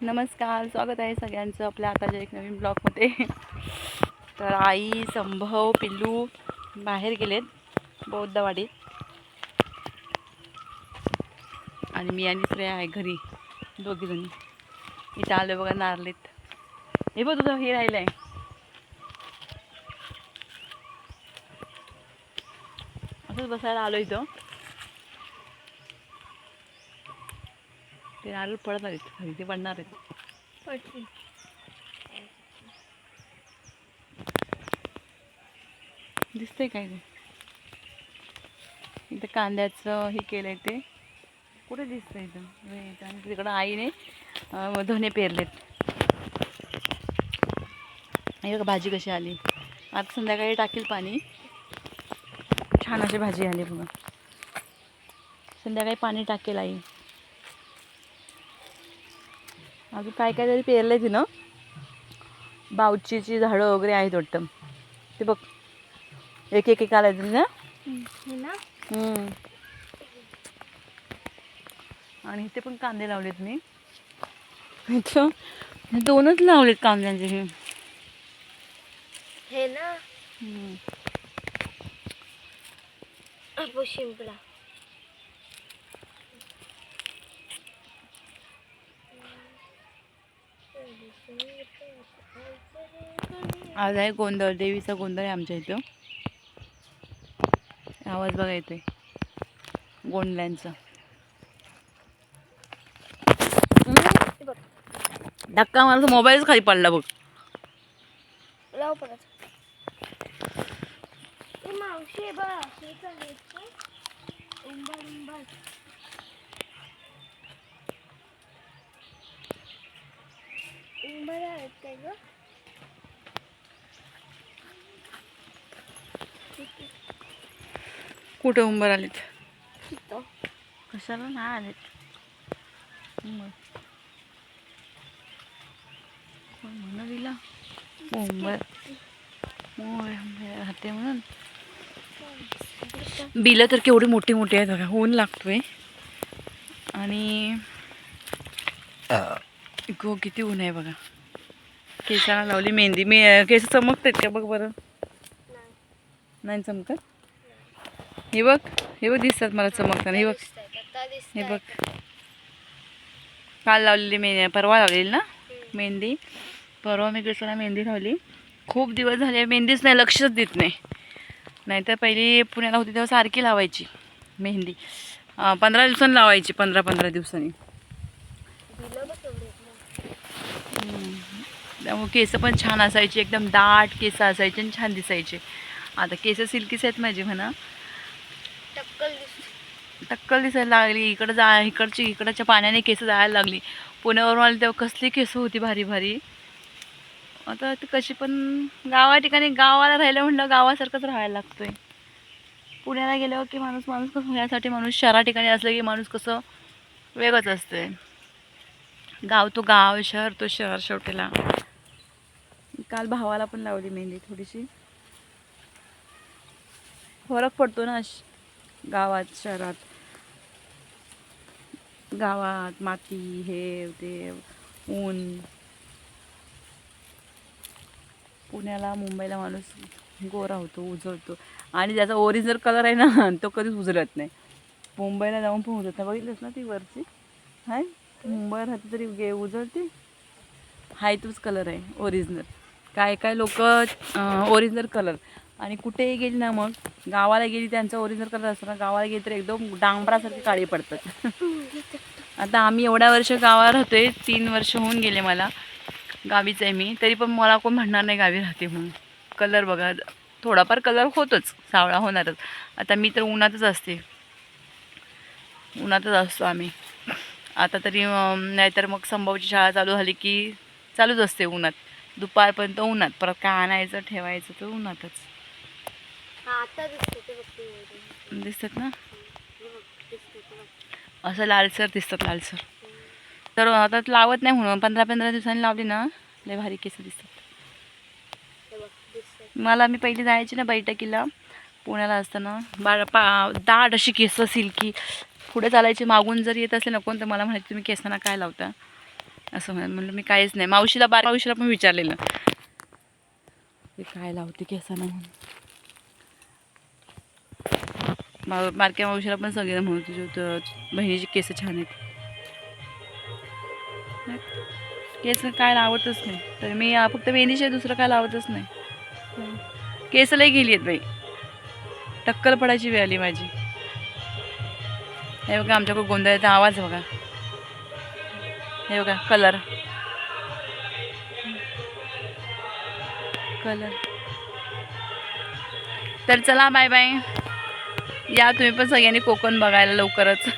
नमस्कार, स्वागत आहे सगळ्यांचं आपल्या आताच्या एक नवीन ब्लॉगमध्ये. तर आई, संभव, पिल्लू बाहेर गेलेत बौद्धवाडीत आणि मी आणि श्रेया आहे घरी, दोघीजणी. इथं आलो बघा नारळीत. हे बघ तुझं हे राहिलं आहे. असंच बसायला आलो इथं. ते नारळ पडत आहेत, ते पडणार आहेत. दिसतंय काय ते? इथं कांद्याचं हे केलंय ते कुठे दिसतंय इथं. आणि तिकडं आईने धने पेरलेत. हे बघा भाजी कशी आली. आता संध्याकाळी टाकील पाणी. छान अशी भाजी आली बघा. संध्याकाळी पाणी टाकेल आई. अजून काय काय तरी पेरलंय तिनं. बावचीची झाडं वगैरे आहेत वाटतं. ते बघ एक एक आलायचं ना. आणि इथे पण कांदे लावलेत मी. इथं दोनच लावलेत कांद्यांचे हे ना शिंपला. आज आहे गोंधळ, देवीचा गोंधळ आहे आमच्या इथं. आवाज बघा येतोय गोंधळ्यांचा. धक्का मारला मोबाईलच खाली पडला बघ. लाव परत. मावशी बघ हे चालू उंबर उंबर उंबर आहेत काय ग? कुठे उंबर आलेत? कशाला नाही आलेत कोण म्हणून दिला उंबर राहते म्हणून. बिलं तर केवढी मोठी मोठी आहेत बघा. ऊन लागतोय आणि किती ऊन आहे बघा. केसाला लावली मेहंदी. मी केस चमकतात का बघ बरं. नाही चमकत. हे बघ हे बघ दिसतात मला चमकताना. हे बघ हे बघ काल लावलेली परवा लावलेली ना मेहंदी. परवा मी केसाला मेहंदी लावली. खूप दिवस झाले मेहंदीच नाही, लक्षच देत नाही. नाहीतर पहिली पुण्याला होती तेव्हा सारखी लावायची मेहंदी. 15 दिवसांनी लावायची, 15 दिवसांनी. त्यामुळे केस पण छान असायची, एकदम दाट केस असायचे आणि छान दिसायचे. आता केस सिल्कीच आहेत माझी म्हणा. टक्कल दिसायला लागली. इकडच्या पाण्याने केस जायला लागली. पुण्यावरून आली तेव्हा कसली केस होती भारी भारी. आता ते कशी पण गावा ठिकाणी गावाला राहिलं म्हटलं गावासारखंच राहायला लागतोय. पुण्याला गेल्यावर की माणूस कसं होण्यासाठी माणूस शहरा ठिकाणी असलं की माणूस कसं वेगळंच असतंय. गाव तो गाव, शहर तो शहर शेवटीला. काल भावाला पण लावली मेहंदी थोडीशी. फरक पडतो ना गावात शहरात. गावात माती हे ते ऊन. पुण्याला मुंबईला माणूस गोरा होतो, उजळतो. आणि ज्याचा ओरिजिनल कलर आहे ना तो कधीच उजळत नाही. मुंबईला जाऊन पण उजळत नाही. बघितलंस ना ती वरची हाय मुंबईला राहते तरी उजळते. हाय तोच कलर आहे ओरिजिनल. काय लोक ओरिजिनल कलर आणि कुठेही गेली ना, मग गावाला गेली त्यांचा ओरिजिनल कलर असतो ना, गावाला गेली तर एकदम डांबरासारखे काळी पडतात. आता आम्ही एवढ्या वर्ष गावाला राहतोय, 3 वर्ष होऊन गेले मला. गावीच आहे मी, तरी पण मला कोण म्हणणार नाही गावी राहते म्हणून. कलर बघा थोडाफार कलर होतोच, सावळा होणारच. आता मी तर उन्हातच असते, उन्हातच असतो आम्ही. आता तरी नाहीतर मग संभवची शाळा चालू झाली की चालूच असते उन्हात. दुपारपर्यंत उन्हात, परत काय आणायचं ठेवायचं तर उन्हातच. दिसतात ना असं लालसर दिसतात, लालसर. तर आता लावत नाही म्हणून 15 दिवसांनी लावली ना लय भारी केस दिसतात. मला मी पहिली जायची ना बैठकीला पुण्याला असताना, दाट अशी केस सिल्की पुढे चालायची. मागून जर येत असले ना कोण तर मला म्हणायचे तुम्ही केसांना काय लावता. असं म्हणलं मी काहीच नाही. मावशीला मावशीला पण विचारलेलं ते काय लावते केसांना म्हणून. बारक्या मावशीला पण सगळ्यांना म्हणत तुझ्या बहिणीची केस छान आहेत. केस काय लावतच नाही. तर मी फक्त वेणीशिवाय दुसरं काय लावतच नाही. केस लई गेली आहेत बाई. टक्कल पडायची वेळ आली माझी. हे बघा आमच्याकडे गोंधळाचा आवाज बघा. हे बघा कलर कलर. तर चला बाय बाय. या तुम्ही पण सगळ्यांनी कोकण बघायला लवकरच.